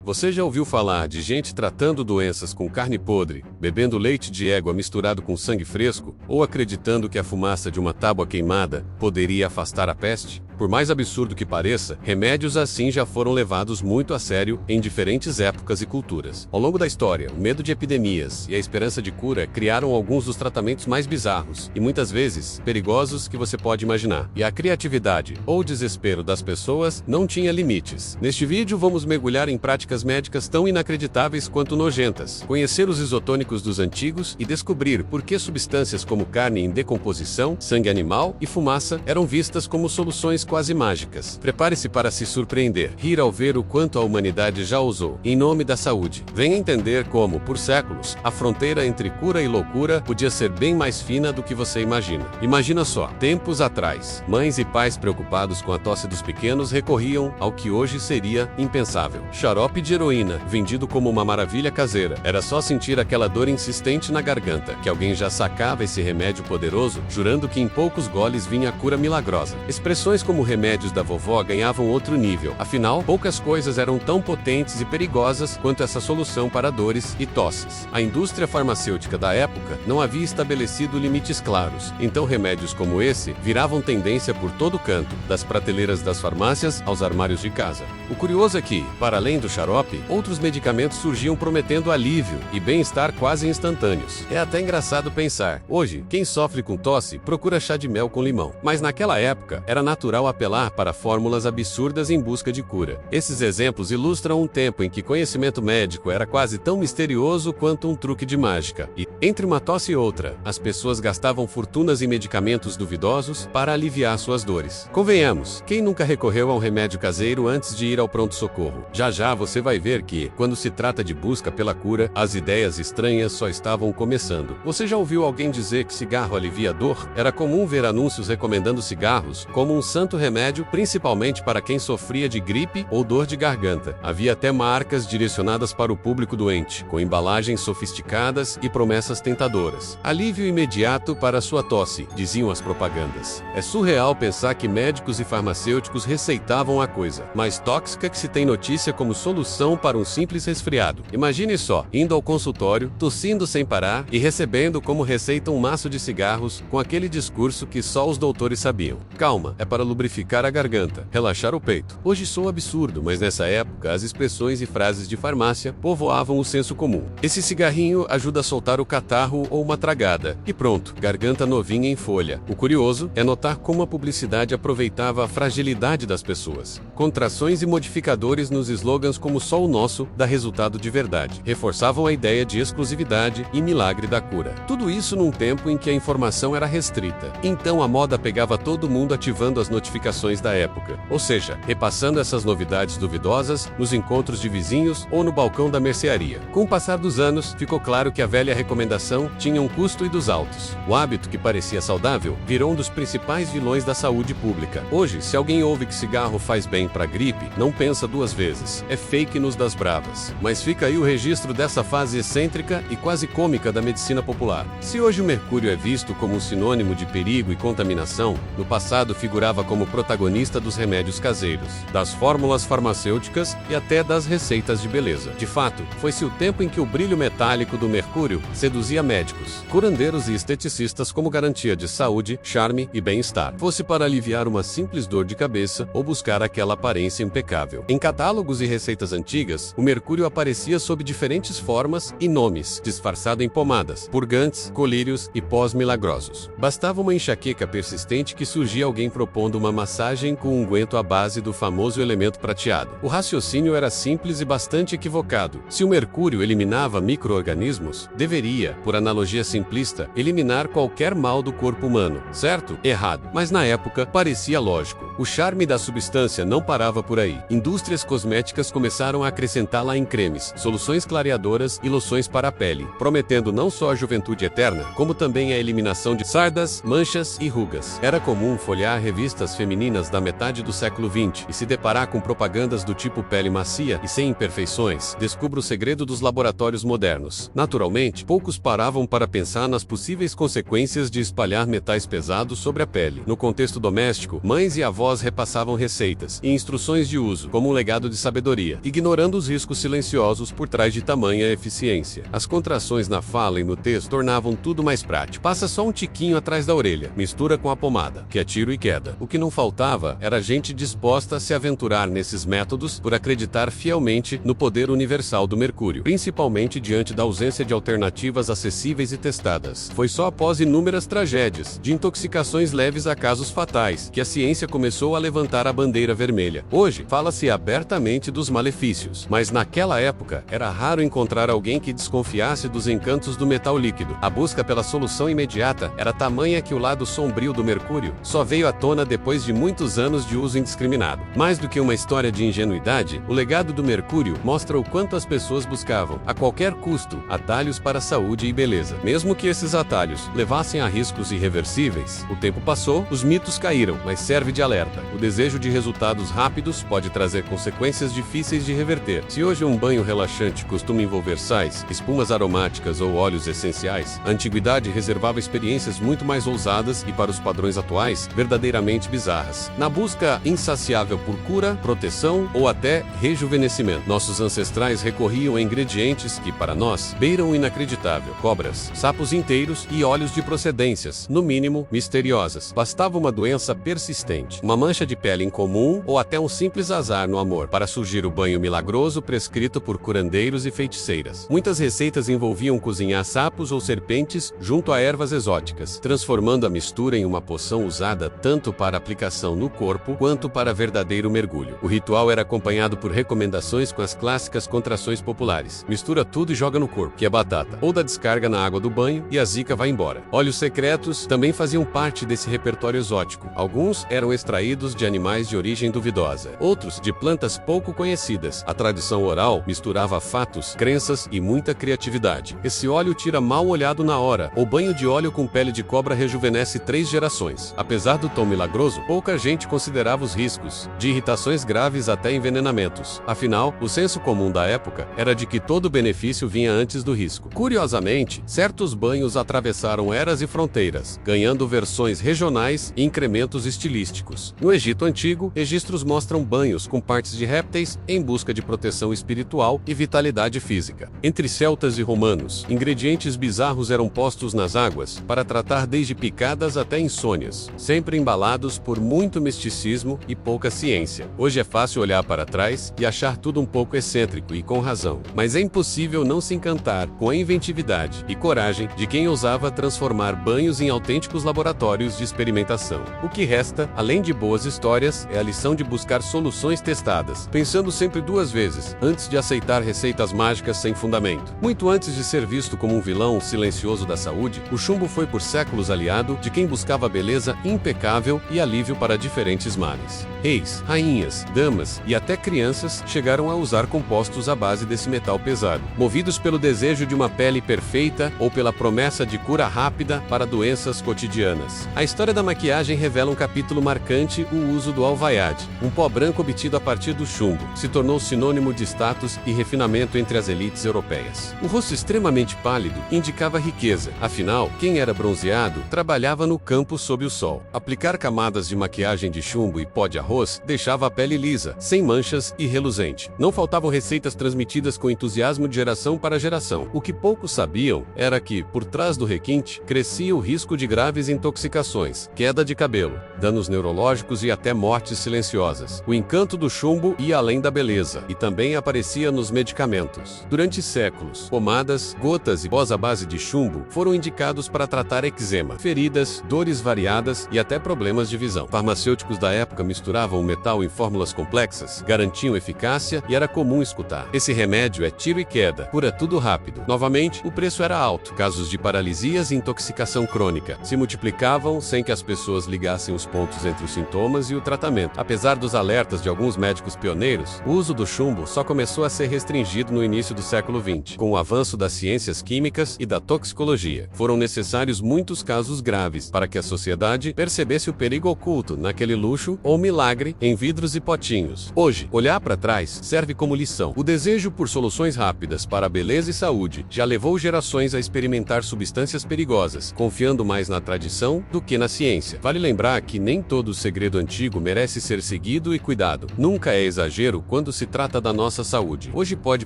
Você já ouviu falar de gente tratando doenças com carne podre, bebendo leite de égua misturado com sangue fresco, ou acreditando que a fumaça de uma tábua queimada poderia afastar a peste? Por mais absurdo que pareça, remédios assim já foram levados muito a sério em diferentes épocas e culturas. Ao longo da história, o medo de epidemias e a esperança de cura criaram alguns dos tratamentos mais bizarros e muitas vezes perigosos que você pode imaginar. E a criatividade ou desespero das pessoas não tinha limites. Neste vídeo vamos mergulhar em práticas médicas tão inacreditáveis quanto nojentas, conhecer os isotônicos dos antigos e descobrir por que substâncias como carne em decomposição, sangue animal e fumaça eram vistas como soluções quase mágicas. Prepare-se para se surpreender, rir ao ver o quanto a humanidade já usou em nome da saúde. Venha entender como, por séculos, a fronteira entre cura e loucura podia ser bem mais fina do que você imagina. Imagina só, tempos atrás, mães e pais preocupados com a tosse dos pequenos recorriam ao que hoje seria impensável: xarope de heroína, vendido como uma maravilha caseira. Era só sentir aquela dor insistente na garganta, que alguém já sacava esse remédio poderoso, jurando que em poucos goles vinha a cura milagrosa. Expressões como remédios da vovó ganhavam outro nível, afinal, poucas coisas eram tão potentes e perigosas quanto essa solução para dores e tosses. A indústria farmacêutica da época não havia estabelecido limites claros, então remédios como esse viravam tendência por todo canto, das prateleiras das farmácias aos armários de casa. O curioso é que, para além do xarope, outros medicamentos surgiam prometendo alívio e bem-estar quase instantâneos. É até engraçado pensar, hoje, quem sofre com tosse procura chá de mel com limão, mas naquela época era natural apelar para fórmulas absurdas em busca de cura. Esses exemplos ilustram um tempo em que conhecimento médico era quase tão misterioso quanto um truque de mágica. E, entre uma tosse e outra, as pessoas gastavam fortunas em medicamentos duvidosos para aliviar suas dores. Convenhamos, quem nunca recorreu a um remédio caseiro antes de ir ao pronto-socorro? Já já você vai ver que, quando se trata de busca pela cura, as ideias estranhas só estavam começando. Você já ouviu alguém dizer que cigarro alivia a dor? Era comum ver anúncios recomendando cigarros como um santo remédio, principalmente para quem sofria de gripe ou dor de garganta. Havia até marcas direcionadas para o público doente, com embalagens sofisticadas e promessas tentadoras. Alívio imediato para sua tosse, diziam as propagandas. É surreal pensar que médicos e farmacêuticos receitavam a coisa mais tóxica que se tem notícia como solução para um simples resfriado. Imagine só, indo ao consultório, tossindo sem parar e recebendo como receita um maço de cigarros com aquele discurso que só os doutores sabiam. Calma, é para lubrificar a garganta, relaxar o peito. Hoje soa absurdo, mas nessa época as expressões e frases de farmácia povoavam o senso comum. Esse cigarrinho ajuda a soltar o catarro ou uma tragada. E pronto, garganta novinha em folha. O curioso é notar como a publicidade aproveitava a fragilidade das pessoas. Contrações e modificadores nos slogans como só o nosso dá resultado de verdade. Reforçavam a ideia de exclusividade e milagre da cura. Tudo isso num tempo em que a informação era restrita. Então a moda pegava todo mundo ativando as notificações da época, ou seja, repassando essas novidades duvidosas nos encontros de vizinhos ou no balcão da mercearia. Com o passar dos anos, ficou claro que a velha recomendação tinha um custo e dos altos. O hábito que parecia saudável virou um dos principais vilões da saúde pública. Hoje, se alguém ouve que cigarro faz bem para gripe, não pensa duas vezes. É fake news das bravas. Mas fica aí o registro dessa fase excêntrica e quase cômica da medicina popular. Se hoje o mercúrio é visto como um sinônimo de perigo e contaminação, no passado figurava como protagonista dos remédios caseiros, das fórmulas farmacêuticas e até das receitas de beleza. De fato, foi-se o tempo em que o brilho metálico do mercúrio seduzia médicos, curandeiros e esteticistas como garantia de saúde, charme e bem-estar, fosse para aliviar uma simples dor de cabeça ou buscar aquela aparência impecável. Em catálogos e receitas antigas, o mercúrio aparecia sob diferentes formas e nomes, disfarçado em pomadas, purgantes, colírios e pós milagrosos. Bastava uma enxaqueca persistente que surgia alguém propondo uma massagem com unguento à base do famoso elemento prateado. O raciocínio era simples e bastante equivocado. Se o mercúrio eliminava micro-organismos, deveria, por analogia simplista, eliminar qualquer mal do corpo humano, certo? Errado. Mas na época, parecia lógico. O charme da substância não parava por aí. Indústrias cosméticas começaram a acrescentá-la em cremes, soluções clareadoras e loções para a pele, prometendo não só a juventude eterna, como também a eliminação de sardas, manchas e rugas. Era comum folhear revistas femininas da metade do século XX e se deparar com propagandas do tipo pele macia e sem imperfeições, descubra o segredo dos laboratórios modernos. Naturalmente, poucos paravam para pensar nas possíveis consequências de espalhar metais pesados sobre a pele. No contexto doméstico, mães e avós repassavam receitas e instruções de uso como um legado de sabedoria, ignorando os riscos silenciosos por trás de tamanha eficiência. As contrações na fala e no texto tornavam tudo mais prático. Passa só um tiquinho atrás da orelha, mistura com a pomada, que é tiro e queda. O que não faltava era gente disposta a se aventurar nesses métodos por acreditar fielmente no poder universal do mercúrio, principalmente diante da ausência de alternativas acessíveis e testadas. Foi só após inúmeras tragédias, de intoxicações leves a casos fatais, que a ciência começou a levantar a bandeira vermelha. Hoje, fala-se abertamente dos malefícios, mas naquela época era raro encontrar alguém que desconfiasse dos encantos do metal líquido. A busca pela solução imediata era tamanha que o lado sombrio do mercúrio só veio à tona depois de muitos anos de uso indiscriminado. Mais do que uma história de ingenuidade, o legado do mercúrio mostra o quanto as pessoas buscavam, a qualquer custo, atalhos para a saúde e beleza. Mesmo que esses atalhos levassem a riscos irreversíveis, o tempo passou, os mitos caíram, mas serve de alerta. O desejo de resultados rápidos pode trazer consequências difíceis de reverter. Se hoje um banho relaxante costuma envolver sais, espumas aromáticas ou óleos essenciais, a antiguidade reservava experiências muito mais ousadas e, para os padrões atuais, verdadeiramente bizarras. Na busca insaciável por cura, proteção ou até rejuvenescimento, nossos ancestrais recorriam a ingredientes que, para nós, beiram o inacreditável: cobras, sapos inteiros e óleos de procedências, no mínimo, misteriosas. Bastava uma doença persistente, uma mancha de pele incomum ou até um simples azar no amor para surgir o banho milagroso prescrito por curandeiros e feiticeiras. Muitas receitas envolviam cozinhar sapos ou serpentes junto a ervas exóticas, transformando a mistura em uma poção usada tanto para aplicação no corpo quanto para verdadeiro mergulho. O ritual era acompanhado por recomendações com as clássicas contrações populares: mistura tudo e joga no corpo, que é batata, ou dá descarga na água do banho e a zica vai embora. Óleos secretos também faziam parte desse repertório exótico. Alguns eram extraídos de animais de origem duvidosa, outros de plantas pouco conhecidas. A tradição oral misturava fatos, crenças e muita criatividade. Esse óleo tira mal olhado na hora, ou banho de óleo com pele de cobra rejuvenesce 3 gerações. Apesar do tom milagroso, pouca gente considerava os riscos, de irritações graves até envenenamentos. Afinal, o senso comum da época era de que todo benefício vinha antes do risco. Curiosamente, certos banhos atravessaram eras e fronteiras, ganhando versões regionais e incrementos estilísticos. No Egito Antigo, registros mostram banhos com partes de répteis em busca de proteção espiritual e vitalidade física. Entre celtas e romanos, ingredientes bizarros eram postos nas águas para tratar desde picadas até insônias, sempre embalados por muito misticismo e pouca ciência. Hoje é fácil olhar para trás e achar tudo um pouco excêntrico e com razão, mas é impossível não se encantar com a inventividade e coragem de quem ousava transformar banhos em autênticos laboratórios de experimentação. O que resta, além de boas histórias, é a lição de buscar soluções testadas, pensando sempre 2 vezes antes de aceitar receitas mágicas sem fundamento. Muito antes de ser visto como um vilão silencioso da saúde, o chumbo foi por séculos aliado de quem buscava beleza impecável e alívio para diferentes males. Reis, rainhas, damas e até crianças chegaram a usar compostos à base desse metal pesado, movidos pelo desejo de uma pele perfeita ou pela promessa de cura rápida para doenças cotidianas. A história da maquiagem revela um capítulo marcante: o uso do alvaiade, um pó branco obtido a partir do chumbo, se tornou sinônimo de status e refinamento entre as elites europeias. O rosto extremamente pálido indicava riqueza, afinal, quem era bronzeado trabalhava no campo sob o sol. Aplicar camadas de maquiagem de chumbo e pó de arroz deixava a pele lisa, sem manchas e reluzente. Não faltavam receitas transmitidas com entusiasmo de geração para geração. O que poucos sabiam era que, por trás do requinte, crescia o risco de graves intoxicações, queda de cabelo, danos neurológicos e até mortes silenciosas. O encanto do chumbo ia além da beleza e também aparecia nos medicamentos. Durante séculos, pomadas, gotas e pós à base de chumbo foram indicados para tratar eczema, feridas, dores variadas e até problemas de visão. Farmacêuticos da época misturavam o metal em fórmulas complexas, garantiam eficácia e era comum escutar: esse remédio é tiro e queda, cura tudo rápido. Novamente, o preço era alto. Casos de paralisias e intoxicação crônica se multiplicavam sem que as pessoas ligassem os pontos entre os sintomas e o tratamento. Apesar dos alertas de alguns médicos pioneiros, o uso do chumbo só começou a ser restringido no início do século XX. Com o avanço das ciências químicas e da toxicologia, foram necessários muitos casos graves para que a sociedade percebesse o perigo oculto oculto naquele luxo ou milagre em vidros e potinhos. Hoje, olhar para trás serve como lição. O desejo por soluções rápidas para a beleza e saúde já levou gerações a experimentar substâncias perigosas, confiando mais na tradição do que na ciência. Vale lembrar que nem todo segredo antigo merece ser seguido e cuidado. Nunca é exagero quando se trata da nossa saúde. Hoje pode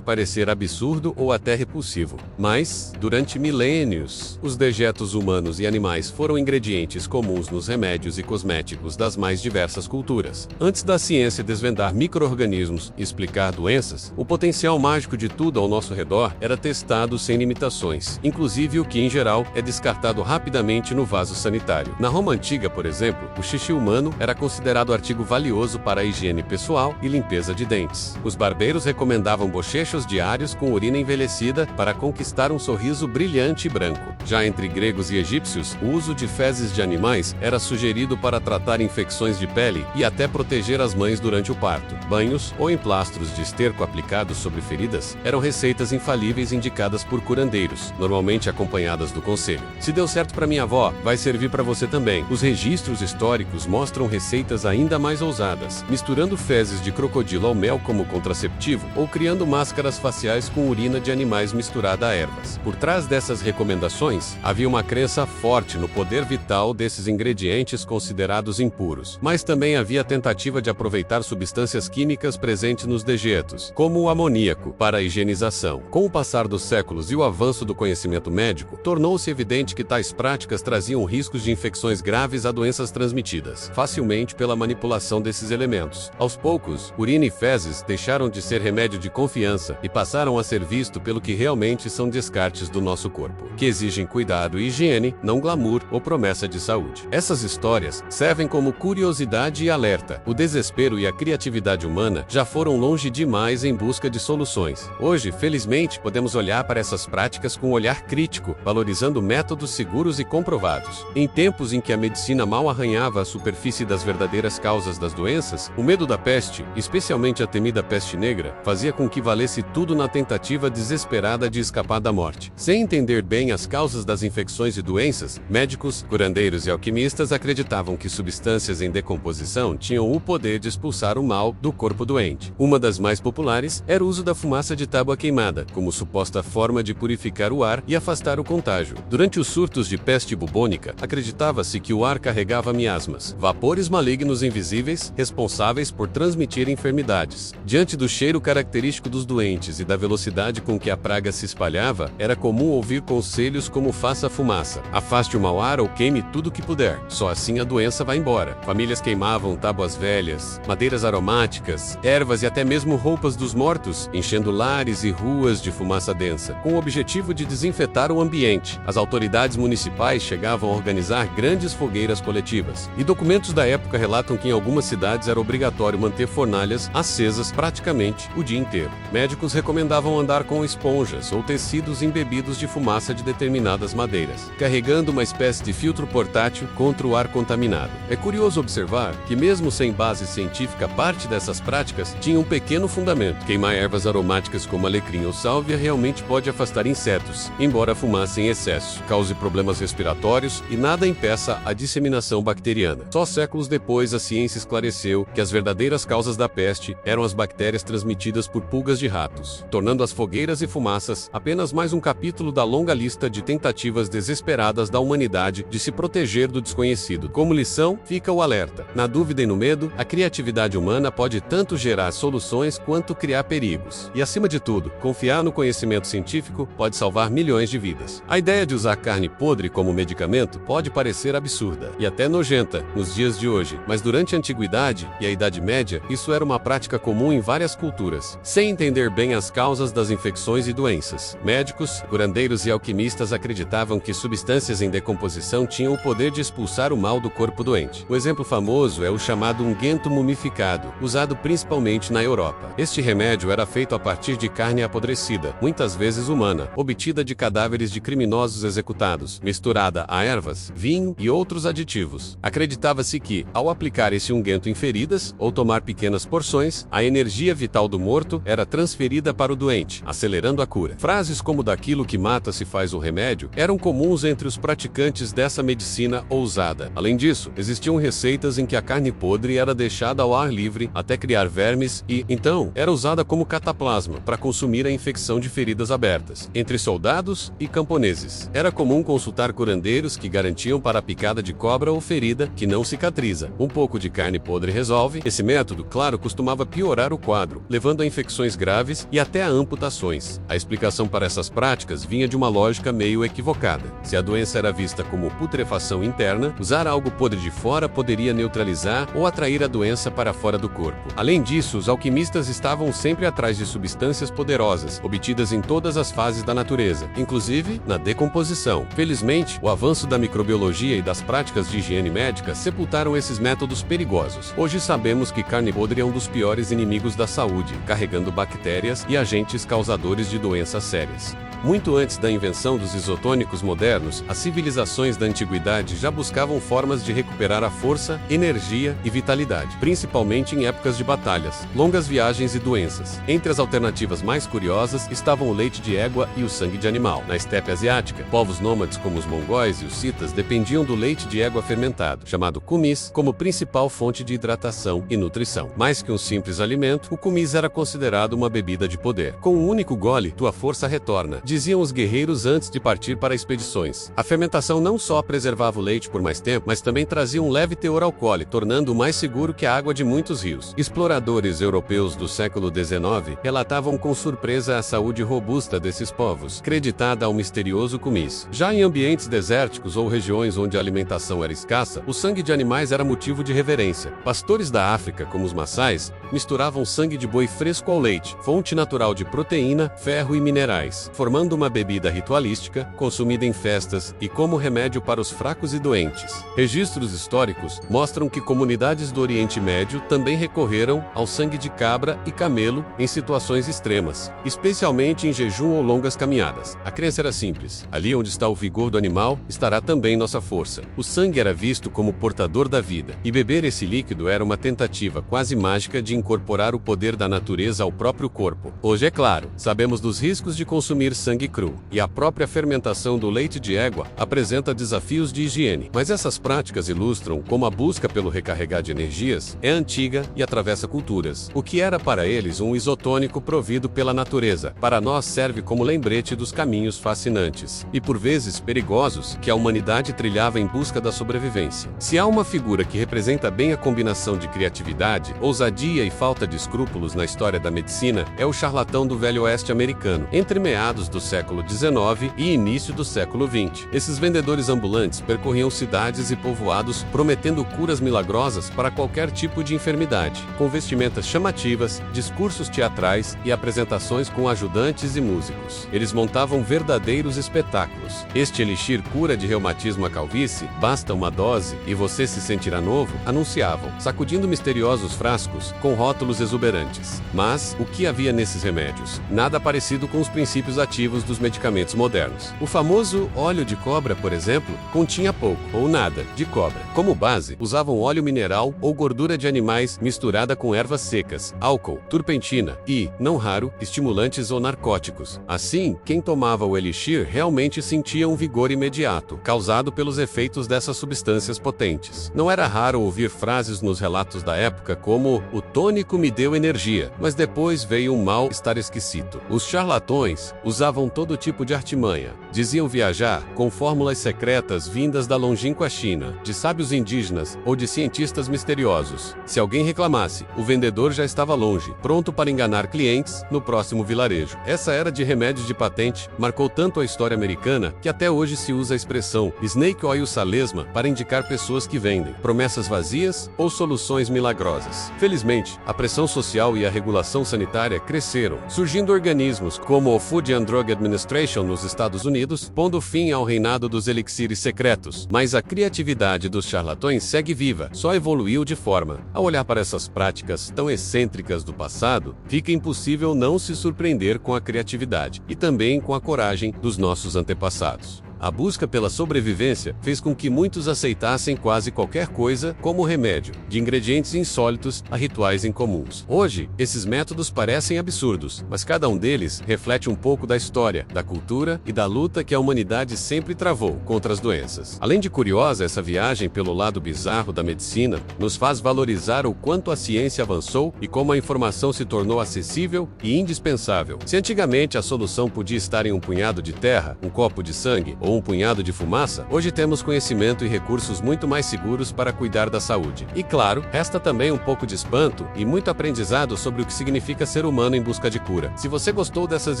parecer absurdo ou até repulsivo, mas, durante milênios, os dejetos humanos e animais foram ingredientes comuns nos remédios e cosméticos das mais diversas culturas. Antes da ciência desvendar micro-organismos e explicar doenças, o potencial mágico de tudo ao nosso redor era testado sem limitações, inclusive o que, em geral, é descartado rapidamente no vaso sanitário. Na Roma Antiga, por exemplo, o xixi humano era considerado artigo valioso para a higiene pessoal e limpeza de dentes. Os barbeiros recomendavam bochechos diários com urina envelhecida para conquistar um sorriso brilhante e branco. Já entre gregos e egípcios, o uso de fezes de animais era sugerido para tratar infecções de pele e até proteger as mães durante o parto. Banhos ou emplastros de esterco aplicados sobre feridas eram receitas infalíveis indicadas por curandeiros, normalmente acompanhadas do conselho: se deu certo para minha avó, vai servir para você também. Os registros históricos mostram receitas ainda mais ousadas, misturando fezes de crocodilo ao mel como contraceptivo ou criando máscaras faciais com urina de animais misturada a ervas. Por trás dessas recomendações, havia uma crença forte no poder vital desses ingredientes considerados impuros, mas também havia a tentativa de aproveitar substâncias químicas presentes nos dejetos, como o amoníaco, para a higienização. Com o passar dos séculos e o avanço do conhecimento médico, tornou-se evidente que tais práticas traziam riscos de infecções graves a doenças transmitidas facilmente pela manipulação desses elementos. Aos poucos, urina e fezes deixaram de ser remédio de confiança e passaram a ser visto pelo que realmente são descartes do nosso corpo, que exigem cuidado e higiene, não glamour ou promessa de saúde. Essas histórias servem como curiosidade e alerta. O desespero e a criatividade humana já foram longe demais em busca de soluções. Hoje, felizmente, podemos olhar para essas práticas com um olhar crítico, valorizando métodos seguros e comprovados. Em tempos em que a medicina mal arranhava a superfície das verdadeiras causas das doenças, o medo da peste, especialmente a temida peste negra, fazia com que valesse tudo na tentativa desesperada de escapar da morte. Sem entender bem as causas das infecções e doenças, médicos, curandeiros e alquimistas acreditavam que substâncias em decomposição tinham o poder de expulsar o mal do corpo doente. Uma das mais populares era o uso da fumaça de tábua queimada, como suposta forma de purificar o ar e afastar o contágio. Durante os surtos de peste bubônica, acreditava-se que o ar carregava miasmas, vapores malignos invisíveis, responsáveis por transmitir enfermidades. Diante do cheiro característico dos doentes e da velocidade com que a praga se espalhava, era comum ouvir conselhos como: faça fumaça, afaste o mau ar ou queime tudo que puder. Só assim a doença vai embora. Famílias queimavam tábuas velhas, madeiras aromáticas, ervas e até mesmo roupas dos mortos, enchendo lares e ruas de fumaça densa, com o objetivo de desinfetar o ambiente. As autoridades municipais chegavam a organizar grandes fogueiras coletivas, e documentos da época relatam que em algumas cidades era obrigatório manter fornalhas acesas praticamente o dia inteiro. Médicos recomendavam andar com esponjas ou tecidos embebidos de fumaça de determinadas madeiras, carregando uma espécie de filtro portátil contra o ar contaminado. É curioso observar que, mesmo sem base científica, parte dessas práticas tinha um pequeno fundamento. Queimar ervas aromáticas como alecrim ou sálvia realmente pode afastar insetos, embora a fumaça em excesso cause problemas respiratórios e nada impeça a disseminação bacteriana. Só séculos depois, a ciência esclareceu que as verdadeiras causas da peste eram as bactérias transmitidas por pulgas de ratos, tornando as fogueiras e fumaças apenas mais um capítulo da longa lista de tentativas desesperadas da humanidade de se proteger do desconhecido. Como lição, fica o alerta: na dúvida e no medo, a criatividade humana pode tanto gerar soluções quanto criar perigos. E, acima de tudo, confiar no conhecimento científico pode salvar milhões de vidas. A ideia de usar carne podre como medicamento pode parecer absurda e até nojenta nos dias de hoje, mas durante a Antiguidade e a Idade Média, isso era uma prática comum em várias culturas. Sem entender bem as causas das infecções e doenças, médicos, curandeiros e alquimistas acreditavam que substâncias em decomposição tinham o poder de expulsar o mal do corpo doente. O exemplo famoso é o chamado unguento mumificado, usado principalmente na Europa. Este remédio era feito a partir de carne apodrecida, muitas vezes humana, obtida de cadáveres de criminosos executados, misturada a ervas, vinho e outros aditivos. Acreditava-se que, ao aplicar esse unguento em feridas ou tomar pequenas porções, a energia vital do morto era transferida para o doente, acelerando a cura. Frases como "daquilo que mata se faz o remédio" eram comuns entre os praticantes dessa medicina ousada. Além disso, existia Existiam receitas em que a carne podre era deixada ao ar livre até criar vermes e, então, era usada como cataplasma para consumir a infecção de feridas abertas. Entre soldados e camponeses, era comum consultar curandeiros que garantiam para a picada de cobra ou ferida que não cicatriza. Um pouco de carne podre resolve. Esse método, claro, costumava piorar o quadro, levando a infecções graves e até a amputações. A explicação para essas práticas vinha de uma lógica meio equivocada. Se a doença era vista como putrefação interna, usar algo podre de fora poderia neutralizar ou atrair a doença para fora do corpo. Além disso, os alquimistas estavam sempre atrás de substâncias poderosas, obtidas em todas as fases da natureza, inclusive na decomposição. Felizmente, o avanço da microbiologia e das práticas de higiene médica sepultaram esses métodos perigosos. Hoje sabemos que carne podre é um dos piores inimigos da saúde, carregando bactérias e agentes causadores de doenças sérias. Muito antes da invenção dos isotônicos modernos, as civilizações da antiguidade já buscavam formas de recuperar a força, energia e vitalidade, principalmente em épocas de batalhas, longas viagens e doenças. Entre as alternativas mais curiosas estavam o leite de égua e o sangue de animal. Na estepe asiática, povos nômades como os mongóis e os citas dependiam do leite de égua fermentado, chamado kumis, como principal fonte de hidratação e nutrição. Mais que um simples alimento, o kumis era considerado uma bebida de poder. Com um único gole, tua força retorna, diziam os guerreiros antes de partir para expedições. A fermentação não só preservava o leite por mais tempo, mas também trazia um leve teor alcoólico, tornando-o mais seguro que a água de muitos rios. Exploradores europeus do século XIX relatavam com surpresa a saúde robusta desses povos, creditada ao misterioso kumis. Já em ambientes desérticos ou regiões onde a alimentação era escassa, o sangue de animais era motivo de reverência. Pastores da África, como os maçais, misturavam sangue de boi fresco ao leite, fonte natural de proteína, ferro e minerais, formando uma bebida ritualística, consumida em festas e como remédio para os fracos e doentes. Registros históricos mostram que comunidades do Oriente Médio também recorreram ao sangue de cabra e camelo em situações extremas, especialmente em jejum ou longas caminhadas. A crença era simples: ali onde está o vigor do animal, estará também nossa força. O sangue era visto como portador da vida, e beber esse líquido era uma tentativa quase mágica de incorporar o poder da natureza ao próprio corpo. Hoje, é claro, sabemos dos riscos de consumir sangue cru, e a própria fermentação do leite de égua apresenta desafios de higiene. Mas essas práticas ilustram como a busca pelo recarregar de energias é antiga e atravessa culturas. O que era para eles um isotônico provido pela natureza, para nós serve como lembrete dos caminhos fascinantes, e por vezes perigosos, que a humanidade trilhava em busca da sobrevivência. Se há uma figura que representa bem a combinação de criatividade, ousadia e falta de escrúpulos na história da medicina, é o charlatão do Velho Oeste americano. Entre meados do século XIX e início do século XX, esses vendedores ambulantes percorriam cidades e povoados prometendo curas milagrosas para qualquer tipo de enfermidade, com vestimentas chamativas, discursos teatrais e apresentações com ajudantes e músicos. Eles montavam verdadeiros espetáculos. Este elixir cura de reumatismo à calvície, basta uma dose e você se sentirá novo, anunciavam, sacudindo misteriosos frascos com rótulos exuberantes. Mas o que havia nesses remédios? Nada parecido com os princípios ativos dos medicamentos modernos. O famoso óleo de cobra, por exemplo, continha pouco ou nada de cobra. Como base, usavam óleo mineral ou gordura de animais misturada com ervas secas, álcool, turpentina e, não raro, estimulantes ou narcóticos. Assim, quem tomava o elixir realmente sentia um vigor imediato, causado pelos efeitos dessas substâncias potentes. Não era raro ouvir frases nos relatos da época como "o tônico me deu energia", mas depois veio um mal-estar esquisito. Os charlatões usavam todo tipo de artimanha. Diziam viajar com fórmulas secretas vindas da longínqua China, de sábios indígenas ou de cientistas misteriosos. Se alguém reclamasse, o vendedor já estava longe, pronto para enganar clientes no próximo vilarejo. Essa era de remédios de patente marcou tanto a história americana que até hoje se usa a expressão Snake Oil Salesma para indicar pessoas que vendem promessas vazias ou soluções milagrosas. Felizmente, a pressão social e a regulação sanitária cresceram, surgindo organismos como o Food and Drug Administration nos Estados Unidos, pondo fim ao reinado dos elixires secretos. Mas a criatividade dos charlatões segue viva, só evoluiu de forma. Ao olhar para essas práticas tão excêntricas do passado, fica impossível não se surpreender com a criatividade e também com a coragem dos nossos antepassados. A busca pela sobrevivência fez com que muitos aceitassem quase qualquer coisa como remédio, de ingredientes insólitos a rituais incomuns. Hoje, esses métodos parecem absurdos, mas cada um deles reflete um pouco da história, da cultura e da luta que a humanidade sempre travou contra as doenças. Além de curiosa, essa viagem pelo lado bizarro da medicina nos faz valorizar o quanto a ciência avançou e como a informação se tornou acessível e indispensável. Se antigamente a solução podia estar em um punhado de terra, um copo de sangue ou um punhado de fumaça, hoje temos conhecimento e recursos muito mais seguros para cuidar da saúde. E claro, resta também um pouco de espanto e muito aprendizado sobre o que significa ser humano em busca de cura. Se você gostou dessas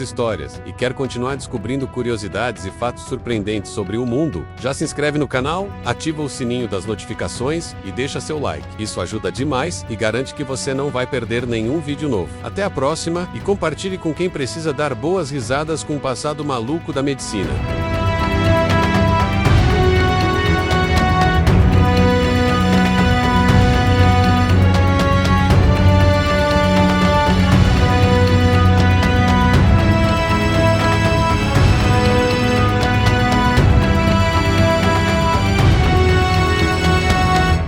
histórias e quer continuar descobrindo curiosidades e fatos surpreendentes sobre o mundo, já se inscreve no canal, ativa o sininho das notificações e deixa seu like. Isso ajuda demais e garante que você não vai perder nenhum vídeo novo. Até a próxima e compartilhe com quem precisa dar boas risadas com o passado maluco da medicina.